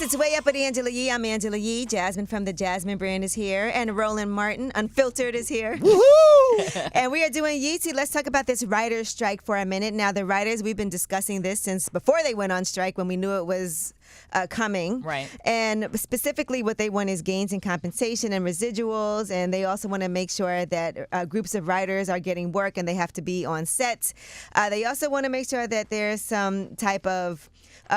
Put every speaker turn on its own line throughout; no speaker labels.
It's Way Up with Angela Yee. I'm Angela Yee. Jasmine from the Jasmine brand is here. And Roland Martin, Unfiltered, is here.
Woohoo!
And we are doing Yeezy. Let's talk about this writer's strike for a minute. Now, the writers, we've been discussing this since before they went on strike when we knew it was coming.
Right.
And specifically what they want is gains in compensation and residuals. And they also want to make sure that groups of writers are getting work and they have to be on set. They also want to make sure that there's some type of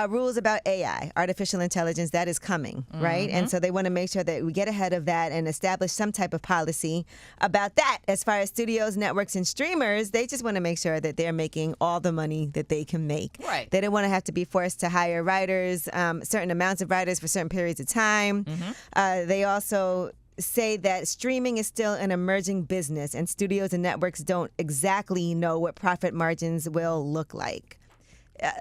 rules about AI, artificial intelligence, that is coming, right? And so they want to make sure that we get ahead of that and establish some type of policy about that. As far as studios, networks, and streamers, they just want to make sure that they're making all the money that they can make.
Right.
They don't want to have to be forced to hire writers, certain amounts of writers for certain periods of time. They also say that streaming is still an emerging business and studios and networks don't exactly know what profit margins will look like.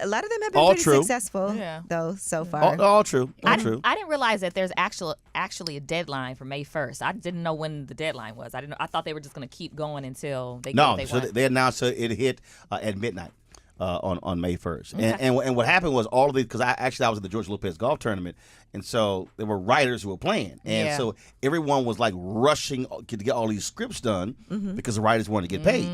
A lot of them have been
All
pretty
true.
successful, though, so far.
All true. All
I
true.
didn't realize that there's actually a deadline for May 1st. I didn't know when the deadline was. I thought they were just going to keep going until they get what they want.
They announced it hit at midnight on May 1st.
Okay.
And what happened was all of these, because I was at the George Lopez golf tournament, and so there were writers who were playing. And so everyone was like rushing to get all these scripts done because the writers wanted to get paid.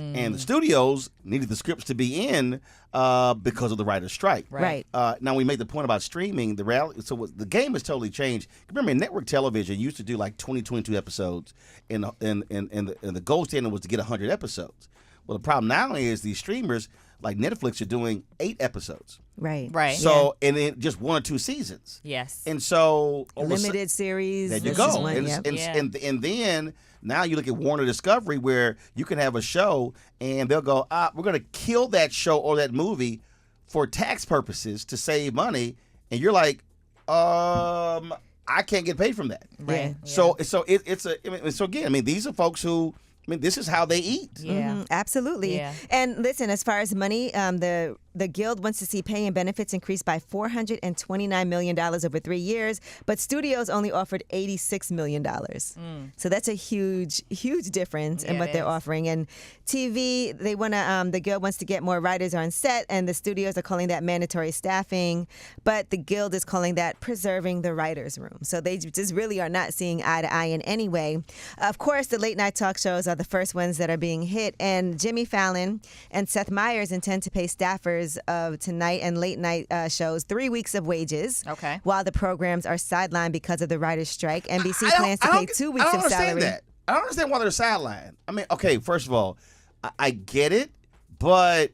And the studios needed the scripts to be in because of the writer's strike.
Right.
Now, we made the point about streaming. The reality, the game has totally changed. Remember, network television used to do like 20, 22 episodes, and the gold standard was to get 100 episodes. Well, the problem now is these streamers, like Netflix, are doing 8 episodes.
Right.
Right.
So, and then just 1 or 2 seasons.
Yes.
And so
Limited series.
there you
this
go.
is one,
And,
yep.
and then now you look at Warner Discovery, where you can have a show and they'll go, we're going to kill that show or that movie for tax purposes to save money, and you're like, I can't get paid from that.
Right.
So again, these are folks who, this is how they eat.
Yeah.
Absolutely.
Yeah.
And listen, as far as money, the Guild wants to see pay and benefits increase by $429 million over 3 years, but studios only offered $86 million. So that's a huge, huge difference in what they're offering. And TV, they want to. The Guild wants to get more writers on set, and the studios are calling that mandatory staffing, but the Guild is calling that preserving the writers' room. So they just really are not seeing eye to eye in any way. Of course, the late night talk shows are the first ones that are being hit, and Jimmy Fallon and Seth Meyers intend to pay staffers of tonight and late night shows 3 weeks of wages.
Okay.
While the programs are sidelined because of the writers' strike, NBC plans to pay 2 weeks of salary.
I don't understand why they're sidelined. I mean, okay, first of all, I get it, but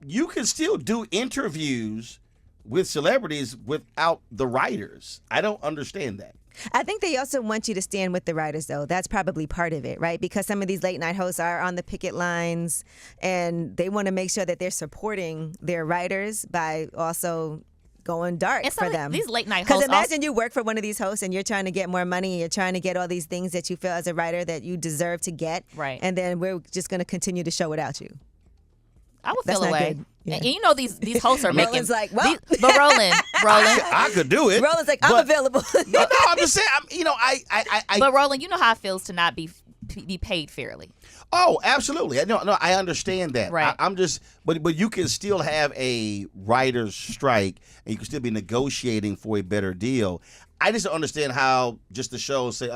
you can still do interviews with celebrities without the writers. I don't understand that.
I think they also want you to stand with the writers, though. That's probably part of it, right? Because some of these late night hosts are on the picket lines, and they want to make sure that they're supporting their writers by also going dark
And
for them.
These late night hosts.
Because imagine you work for one of these hosts and you're trying to get more money and you're trying to get all these things that you feel as a writer that you deserve to get.
Right.
And then we're just going to continue to show without you.
I would
That's
feel
not
away.
good. Yeah.
And you know these hosts are making.
Roland's like, well.
But Roland.
I could do it.
Roland's like, I'm available.
No, I'm just saying.
But Roland, you know how it feels to not be paid fairly.
Oh, absolutely. No, I understand that.
Right.
I'm just, but you can still have a writer's strike, and you can still be negotiating for a better deal. I just don't understand how just the shows say,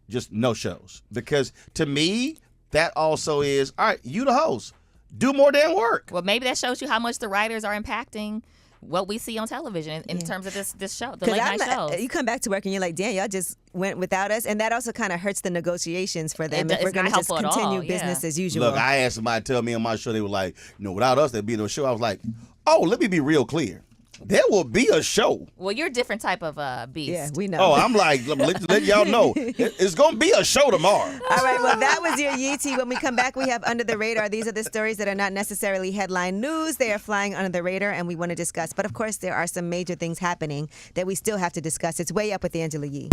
just no shows, because to me that also is all right. You the host. Do more damn work.
Well, maybe that shows you how much the writers are impacting what we see on television in terms of this show, the late night shows.
You come back to work and you're like, damn, y'all just went without us. And that also kind of hurts the negotiations for them if we're going to just continue business as usual.
Look, I had somebody tell me on my show, they were like, without us, there'd be no show. I was like, let me be real clear. There will be a show.
Well, you're a different type of beast.
Yeah, we know.
Oh, I'm like, let y'all know. It's going to be a show tomorrow.
All right, well, that was your Yeetie. When we come back, we have Under the Radar. These are the stories that are not necessarily headline news. They are flying under the radar, and we want to discuss. But, of course, there are some major things happening that we still have to discuss. It's Way Up with Angela Yee.